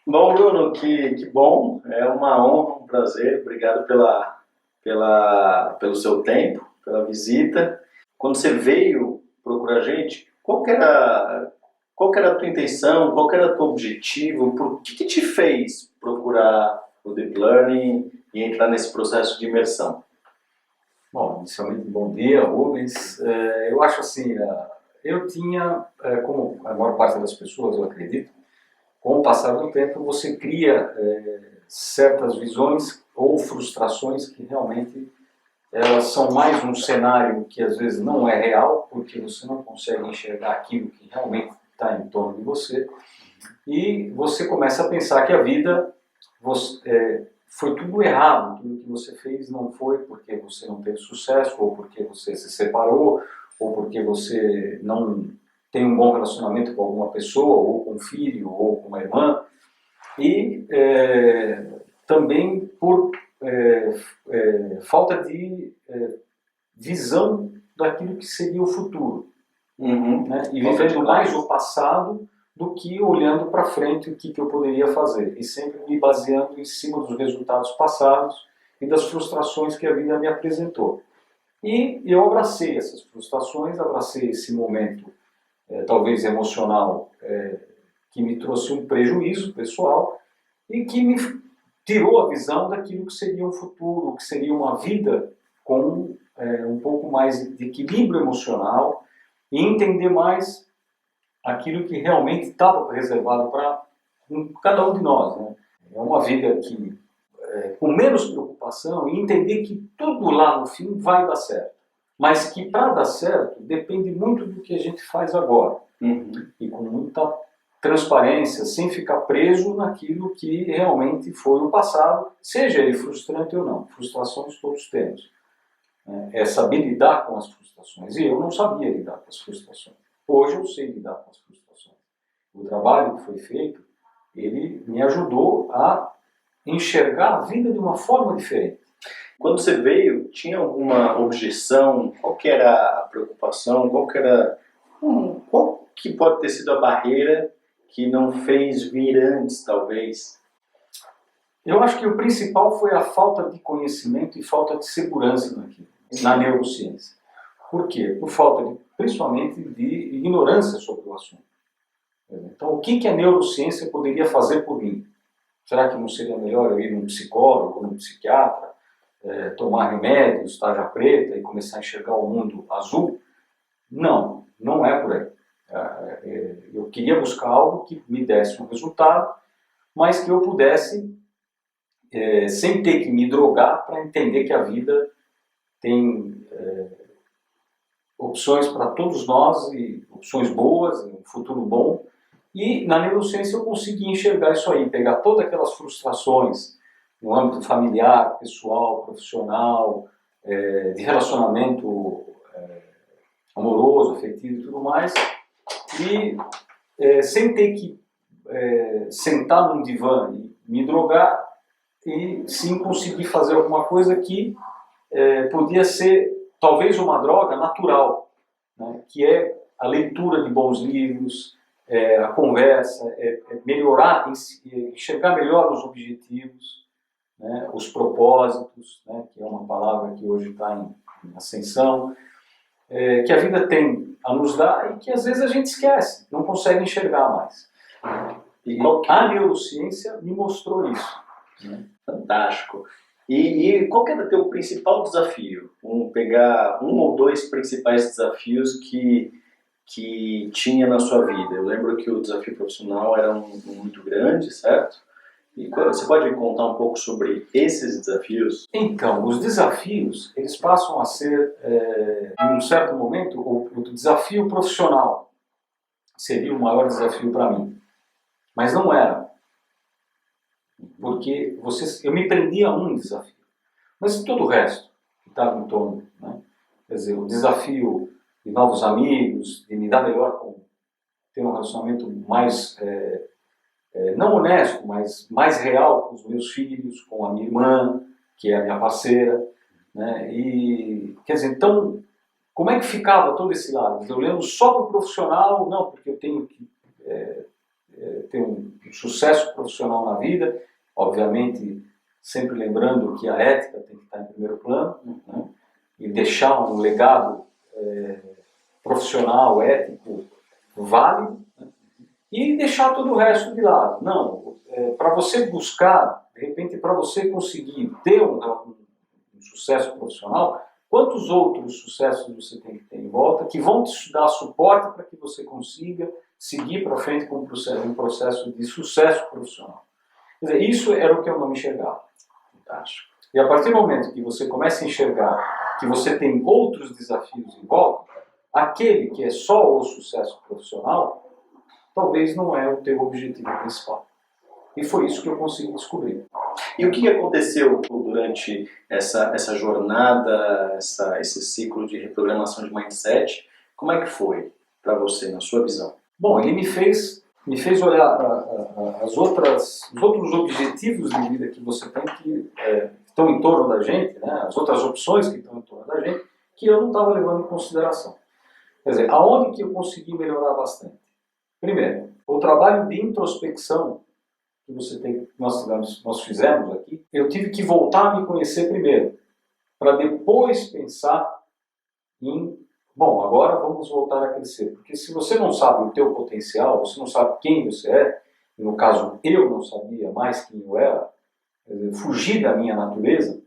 Bom, Bruno, que bom, é uma honra, um prazer, obrigado pelo seu tempo, pela visita. Quando você veio procurar a gente, qual que era a tua intenção, qual que era o teu objetivo, por que te fez procurar o Deep Learning e entrar nesse processo de imersão? Bom, inicialmente, bom dia, Rubens. Eu acho assim, eu tinha, como a maior parte das pessoas, eu acredito, com o passar do tempo você cria certas visões ou frustrações que realmente elas são mais um cenário que às vezes não é real, porque você não consegue enxergar aquilo que realmente está em torno de você, e você começa a pensar que a vida foi tudo errado, tudo que você fez não foi porque você não teve sucesso, ou porque você se separou, ou porque você não tem um bom relacionamento com alguma pessoa, ou com um filho, ou com uma irmã, e também por falta de visão daquilo que seria o futuro, Uhum. né? E Falta de vivendo mais o clareza. passado do que olhando para frente o que eu poderia fazer, e sempre me baseando em cima dos resultados passados e das frustrações que a vida me apresentou. E eu abracei essas frustrações, abracei esse momento, talvez emocional, que me trouxe um prejuízo pessoal e que me tirou a visão daquilo que seria um futuro, que seria uma vida com um pouco mais de equilíbrio emocional e entender mais aquilo que realmente estava reservado para cada um de nós, né? É uma vida que com menos preocupação e entender que tudo lá no fim vai dar certo. Mas que para dar certo depende muito do que a gente faz agora. Uhum. E com muita transparência, sem ficar preso naquilo que realmente foi o passado, seja ele frustrante ou não. Frustrações todos temos. É saber lidar com as frustrações. E eu não sabia lidar com as frustrações. Hoje eu sei lidar com as frustrações. O trabalho que foi feito, ele me ajudou a enxergar a vida de uma forma diferente. Quando você veio, tinha alguma objeção? Qual que era a preocupação? Qual que pode ter sido a barreira que não fez vir antes, talvez? Eu acho que o principal foi a falta de conhecimento e falta de segurança naquilo, na neurociência. Por quê? Por falta, principalmente, de ignorância sobre o assunto. Então, o que a neurociência poderia fazer por mim? Será que não seria melhor eu ir num psicólogo, num psiquiatra, tomar remédios, tarja preta e começar a enxergar o mundo azul? Não, não é por aí. Eu queria buscar algo que me desse um resultado, mas que eu pudesse, sem ter que me drogar, para entender que a vida tem opções para todos nós, e opções boas, um futuro bom. E na neurociência eu consegui enxergar isso aí, pegar todas aquelas frustrações no âmbito familiar, pessoal, profissional, de relacionamento amoroso, afetivo e tudo mais, e sem ter que sentar num divã e me drogar, e sim conseguir fazer alguma coisa que podia ser talvez uma droga natural, né? Que é a leitura de bons livros, a conversa, melhorar, enxergar melhor os objetivos, né? Os propósitos, né? Que é uma palavra que hoje está em ascensão, que a vida tem a nos dar e que às vezes a gente esquece, não consegue enxergar mais. E a neurociência me mostrou isso. Né? Fantástico. E qual que era o teu principal desafio? Pegar um ou dois principais desafios que tinha na sua vida. Eu lembro que o desafio profissional era muito grande, certo? E você pode contar um pouco sobre esses desafios? Então, os desafios, eles passam a ser, em um certo momento, o desafio profissional seria o maior desafio para mim. Mas não era. Porque eu me prendia a um desafio. Mas todo o resto que estava em torno, né? Quer dizer, o desafio de novos amigos, de me dar melhor com ter um relacionamento mais, não honesto, mas mais real com os meus filhos, com a minha irmã, que é a minha parceira, né? E, quer dizer, então, como é que ficava todo esse lado? Eu olhando só para o profissional, não, porque eu tenho que ter um sucesso profissional na vida, obviamente sempre lembrando que a ética tem que estar em primeiro plano, né? E deixar um legado profissional, ético, válido, né? E deixar todo o resto de lado. Não, para você buscar, de repente, para você conseguir ter um sucesso profissional, quantos outros sucessos você tem que ter em volta que vão te dar suporte para que você consiga seguir para frente com um processo de sucesso profissional. Quer dizer, isso era o que eu não enxergava. Fantástico. E a partir do momento que você começa a enxergar que você tem outros desafios em volta, aquele que é só o sucesso profissional, talvez não é o teu objetivo principal. E foi isso que eu consegui descobrir. E o que aconteceu durante essa jornada, esse ciclo de reprogramação de mindset? Como é que foi para você, na sua visão? Bom, ele me fez olhar os outros objetivos de vida que você tem que estão em torno da gente, né? As outras opções que estão em torno da gente, que eu não estava levando em consideração. Quer dizer, aonde que eu consegui melhorar bastante? Primeiro, o trabalho de introspecção que nós fizemos aqui, eu tive que voltar a me conhecer primeiro, para depois pensar em, bom, agora vamos voltar a crescer. Porque se você não sabe o teu potencial, você não sabe quem você é, e no caso eu não sabia mais quem eu era, fugir da minha natureza,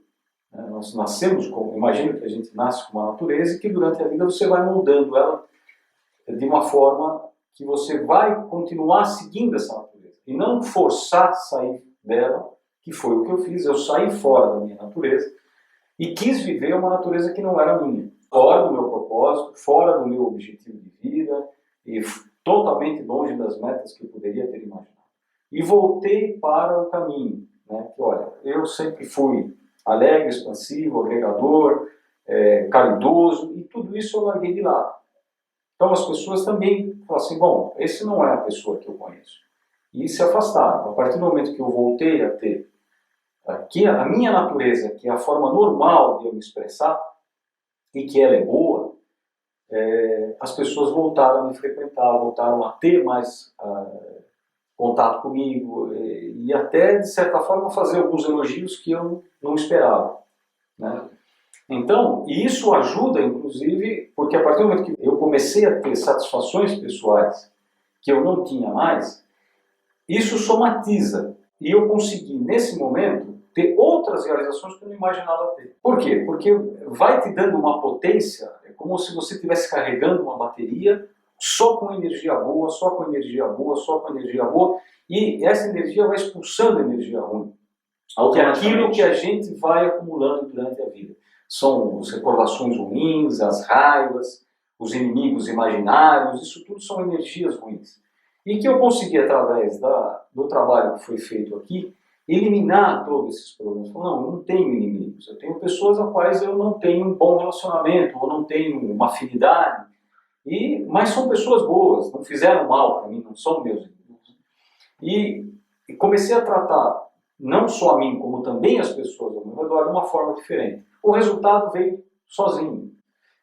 né? Nós nascemos com, imagina que a gente nasce com uma natureza e que durante a vida você vai moldando ela de uma forma que você vai continuar seguindo essa natureza e não forçar sair dela, que foi o que eu fiz. Eu saí fora da minha natureza e quis viver uma natureza que não era minha, fora do meu propósito, fora do meu objetivo de vida e totalmente longe das metas que eu poderia ter imaginado. E voltei para o caminho, né? Que, olha, eu sempre fui alegre, expansivo, agregador, caridoso, e tudo isso eu larguei de lado. Então as pessoas também falam assim, bom, esse não é a pessoa que eu conheço. E se afastaram. A partir do momento que eu voltei a ter aqui a minha natureza, que é a forma normal de eu me expressar, e que ela é boa, as pessoas voltaram a me frequentar, voltaram a ter mais contato comigo, e até, de certa forma, fazer alguns elogios que eu não esperava, né? Então, isso ajuda, inclusive, porque a partir do momento que eu comecei a ter satisfações pessoais que eu não tinha mais, isso somatiza. E eu consegui, nesse momento, ter outras realizações que eu não imaginava ter. Por quê? Porque vai te dando uma potência, é como se você estivesse carregando uma bateria só com energia boa, só com energia boa, só com energia boa, e essa energia vai expulsando energia ruim. Que é aquilo que a gente vai acumulando durante a vida. São as recordações ruins, as raivas, os inimigos imaginários, isso tudo são energias ruins. E que eu consegui, através do trabalho que foi feito aqui, eliminar todos esses problemas. Não, eu não tenho inimigos, eu tenho pessoas a quais eu não tenho um bom relacionamento, ou não tenho uma afinidade, mas são pessoas boas, não fizeram mal para mim, não são meus inimigos. E comecei a tratar não só a mim, como também as pessoas ao meu redor de uma forma diferente. O resultado veio sozinho.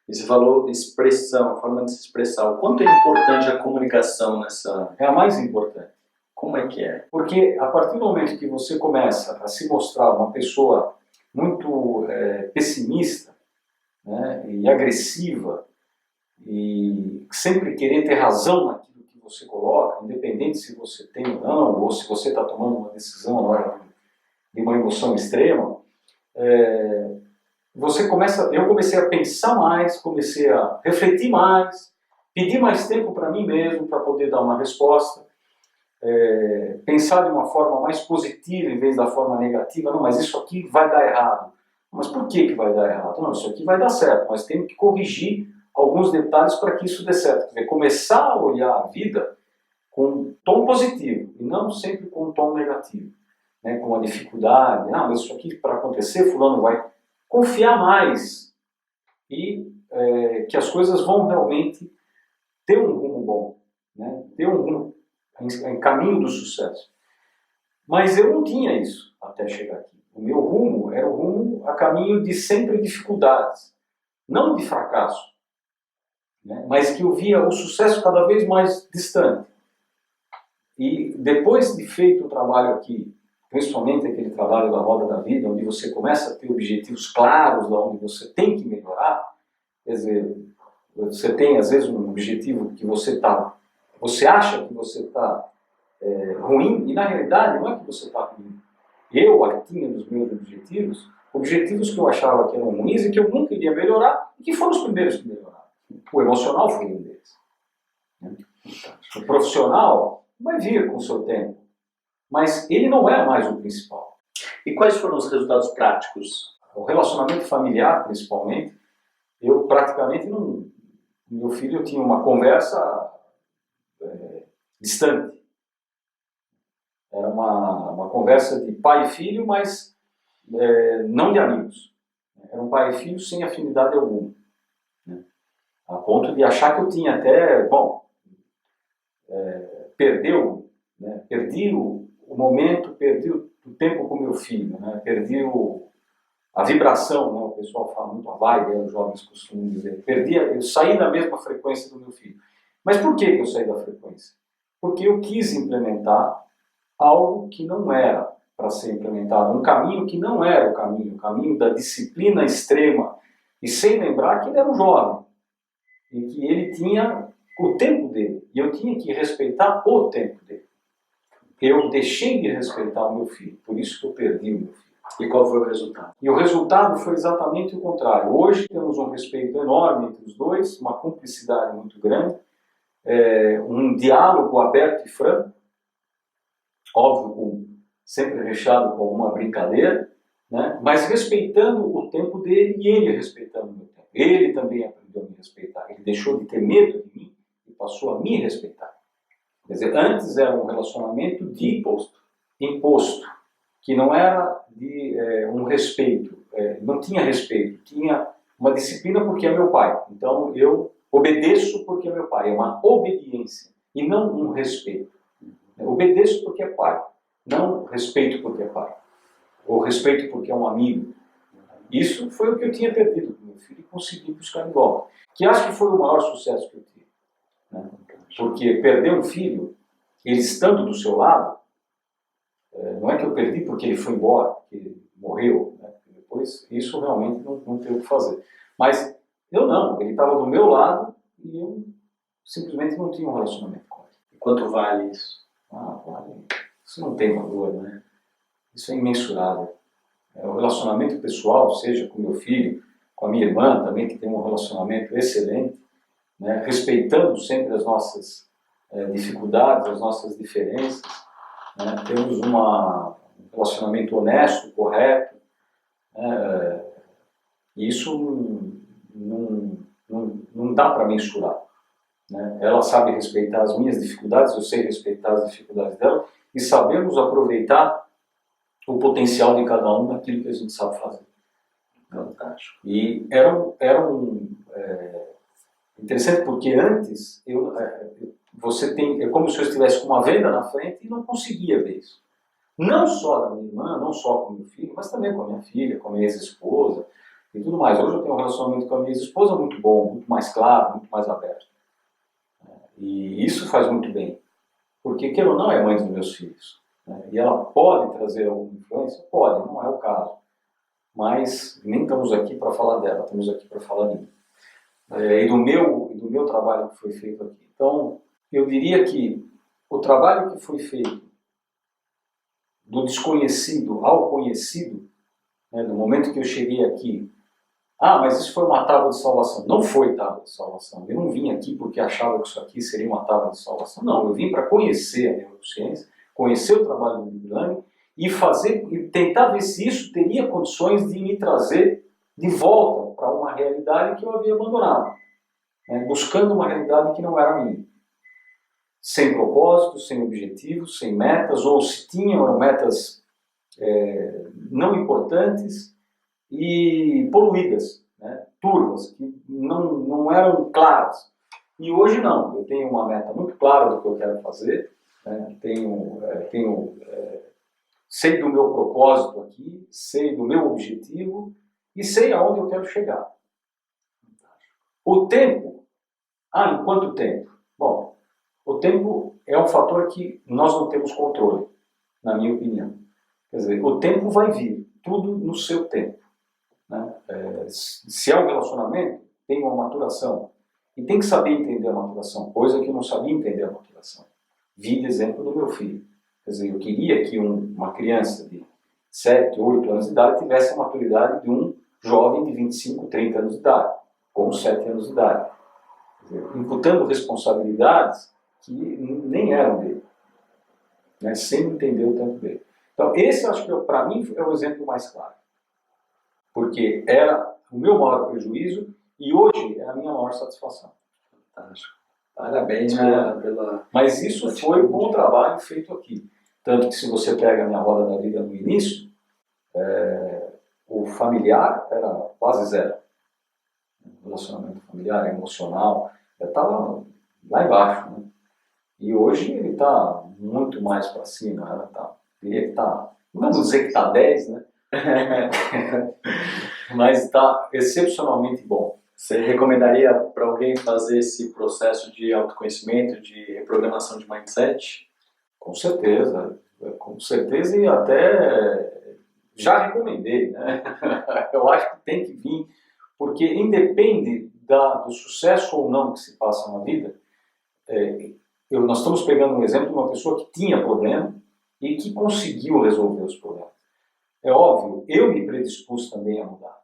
E você falou expressão, a forma de se expressar. O quanto é importante a comunicação nessa... É a mais importante. Como é que é? Porque a partir do momento que você começa a se mostrar uma pessoa muito pessimista, né, e agressiva, e sempre querer ter razão naquilo que você coloca, independente se você tem ou não, ou se você está tomando uma decisão na hora de uma emoção extrema, eu comecei a pensar mais, comecei a refletir mais, pedir mais tempo para mim mesmo para poder dar uma resposta, pensar de uma forma mais positiva em vez da forma negativa. Não, mas isso aqui vai dar errado. Mas por que vai dar errado? Não, isso aqui vai dar certo, mas tem que corrigir alguns detalhes para que isso dê certo. Quer dizer, começar a olhar a vida com um tom positivo e não sempre com um tom negativo, né? Com a dificuldade, mas isso aqui para acontecer, fulano vai confiar mais e que as coisas vão realmente ter um rumo bom, né? Ter um rumo em caminho do sucesso. Mas eu não tinha isso até chegar aqui. O meu rumo era o rumo a caminho de sempre dificuldades, não de fracasso, né? Mas que eu via o sucesso cada vez mais distante. E depois de feito o trabalho aqui, principalmente aquele trabalho da roda da vida, onde você começa a ter objetivos claros, de onde você tem que melhorar, quer dizer, você tem às vezes um objetivo que você acha que você está ruim, e na realidade não é que você está ruim. Eu tinha nos meus objetivos que eu achava que eram ruins e que eu nunca iria melhorar, e que foram os primeiros que melhoraram. O emocional foi um deles. O profissional vai vir com o seu tempo, mas ele não é mais o principal. E quais foram os resultados práticos? O relacionamento familiar, principalmente, eu praticamente não... Meu filho tinha uma conversa distante. Era uma conversa de pai e filho, mas não de amigos. Era um pai e filho sem afinidade alguma. Né? A ponto de achar que eu tinha até... Bom, perdi o momento, perdi o tempo com meu filho, né? Perdi a vibração, né? O pessoal fala muito a vibe, os jovens costumam dizer. Eu saí da mesma frequência do meu filho. Mas por que eu saí da frequência? Porque eu quis implementar algo que não era para ser implementado, um caminho que não era o caminho da disciplina extrema, e sem lembrar que ele era um jovem, e que ele tinha o tempo dele, e eu tinha que respeitar o tempo dele. Eu deixei de respeitar o meu filho, por isso que eu perdi o meu filho. E qual foi o resultado? E o resultado foi exatamente o contrário. Hoje temos um respeito enorme entre os dois, uma cumplicidade muito grande, um diálogo aberto e franco, óbvio, sempre recheado com alguma brincadeira, né? Mas respeitando o tempo dele e ele respeitando o meu tempo. Ele também aprendeu a me respeitar, ele deixou de ter medo de mim e passou a me respeitar. Quer dizer, antes era um relacionamento de imposto, que não era de um respeito, não tinha respeito, tinha uma disciplina porque é meu pai. Então eu obedeço porque é meu pai, é uma obediência e não um respeito. Obedeço porque é pai, não respeito porque é pai, ou respeito porque é um amigo. Isso foi o que eu tinha perdido com meu filho e consegui buscar de volta. Que acho que foi o maior sucesso que eu tive. Né? Porque perder um filho, ele estando do seu lado, não é que eu perdi porque ele foi embora, porque ele morreu. Né? Depois, isso realmente não tem o que fazer. Mas eu não, ele estava do meu lado e eu simplesmente não tinha um relacionamento com ele. E quanto vale isso? Vale. Isso não tem valor, né? Isso é imensurável. O relacionamento pessoal, seja com meu filho, com a minha irmã também, que tem um relacionamento excelente, né? Respeitando sempre as nossas dificuldades, as nossas diferenças, né? Temos um relacionamento honesto, correto, né? Isso não dá para mensurar. Né? Ela sabe respeitar as minhas dificuldades, eu sei respeitar as dificuldades dela, e sabemos aproveitar o potencial de cada um naquilo que a gente sabe fazer. Fantástico. E era interessante porque antes você tem, é como se eu estivesse com uma venda na frente e não conseguia ver isso. Não só da minha irmã, não só com meu filho, mas também com a minha filha, com a minha ex-esposa e tudo mais. Hoje eu tenho um relacionamento com a minha ex-esposa muito bom, muito mais claro, muito mais aberto. E isso faz muito bem, porque queira ou não é mãe dos meus filhos. Né? E ela pode trazer alguma influência? Pode, não é o caso. Mas nem estamos aqui para falar dela, estamos aqui para falar de mim. E do meu trabalho que foi feito aqui. Então, eu diria que o trabalho que foi feito do desconhecido ao conhecido, né, no momento que eu cheguei aqui, mas isso foi uma tábua de salvação. Não foi tábua de salvação. Eu não vim aqui porque achava que isso aqui seria uma tábua de salvação. Não, eu vim para conhecer a neurociência, conhecer o trabalho do Deep Learning e tentar ver se isso teria condições de me trazer de volta para uma realidade que eu havia abandonado, né, buscando uma realidade que não era minha. Sem propósito, sem objetivos, sem metas, ou se tinham metas não importantes e poluídas, né, turvas, que não eram claras. E hoje não, eu tenho uma meta muito clara do que eu quero fazer, né, sei do meu propósito aqui, sei do meu objetivo e sei aonde eu quero chegar. O tempo, em quanto tempo? Bom, O tempo é um fator que nós não temos controle, na minha opinião. Quer dizer, o tempo vai vir, tudo no seu tempo. Né? Se é um relacionamento, tem uma maturação. E tem que saber entender a maturação, coisa que eu não sabia entender a maturação. Vi exemplo do meu filho. Quer dizer, eu queria que uma criança de 7, 8 anos de idade tivesse a maturidade de um jovem de 25, 30 anos de idade, com 7 anos de idade. Quer dizer, imputando responsabilidades que nem eram dele. Né? Sem entender o tempo dele. Então, esse acho que para mim é o exemplo mais claro. Porque era o meu maior prejuízo e hoje é a minha maior satisfação. Fantástico. Parabéns pela... Mas isso foi um bom trabalho feito aqui. Tanto que se você pega a minha roda da vida no início, o familiar era quase zero. O relacionamento familiar, emocional, estava lá embaixo. Né? E hoje ele está muito mais para cima. Ele está, não vamos dizer que está 10, né? Mas está excepcionalmente bom. Você recomendaria para alguém fazer esse processo de autoconhecimento, de reprogramação de mindset? Com certeza e até já recomendei, né? Eu acho que tem que vir, porque independe do sucesso ou não que se passa na vida, nós estamos pegando um exemplo de uma pessoa que tinha problema e que conseguiu resolver os problemas. É óbvio, eu me predispus também a mudar.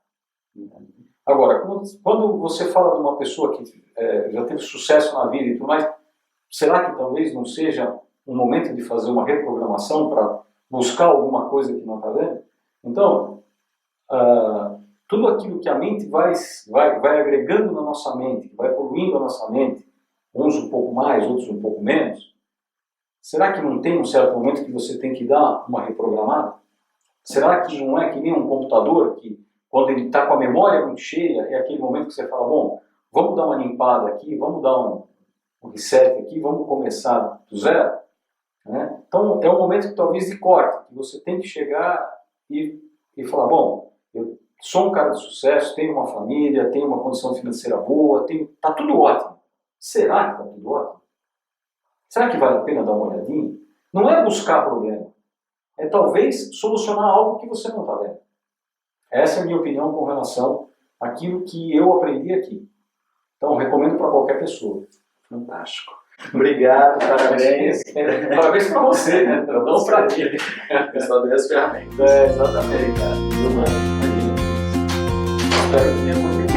Agora, quando você fala de uma pessoa que já teve sucesso na vida e tudo mais, será que talvez não seja um momento de fazer uma reprogramação para buscar alguma coisa que não está vendo? Então, tudo aquilo que a mente vai agregando na nossa mente, vai poluindo a nossa mente, uns um pouco mais, outros um pouco menos, será que não tem um certo momento que você tem que dar uma reprogramada? Será que não é que nem um computador que, quando ele está com a memória muito cheia, é aquele momento que você fala, bom, vamos dar uma limpada aqui, vamos dar um reset aqui, vamos começar do zero? Né? Então, é um momento que talvez de corte, que você tem que chegar e falar, bom, eu sou um cara de sucesso, tenho uma família, tenho uma condição financeira boa, está tudo ótimo. Será que está tudo ótimo? Será que vale a pena dar uma olhadinha? Não é buscar problema, é talvez solucionar algo que você não está vendo. Essa é a minha opinião com relação àquilo que eu aprendi aqui. Então, recomendo para qualquer pessoa. Fantástico. Obrigado, parabéns. Parabéns para você, né? Não para mim. Eu só dei as ferramentas. Exatamente, cara. Espero que tenha contribuído.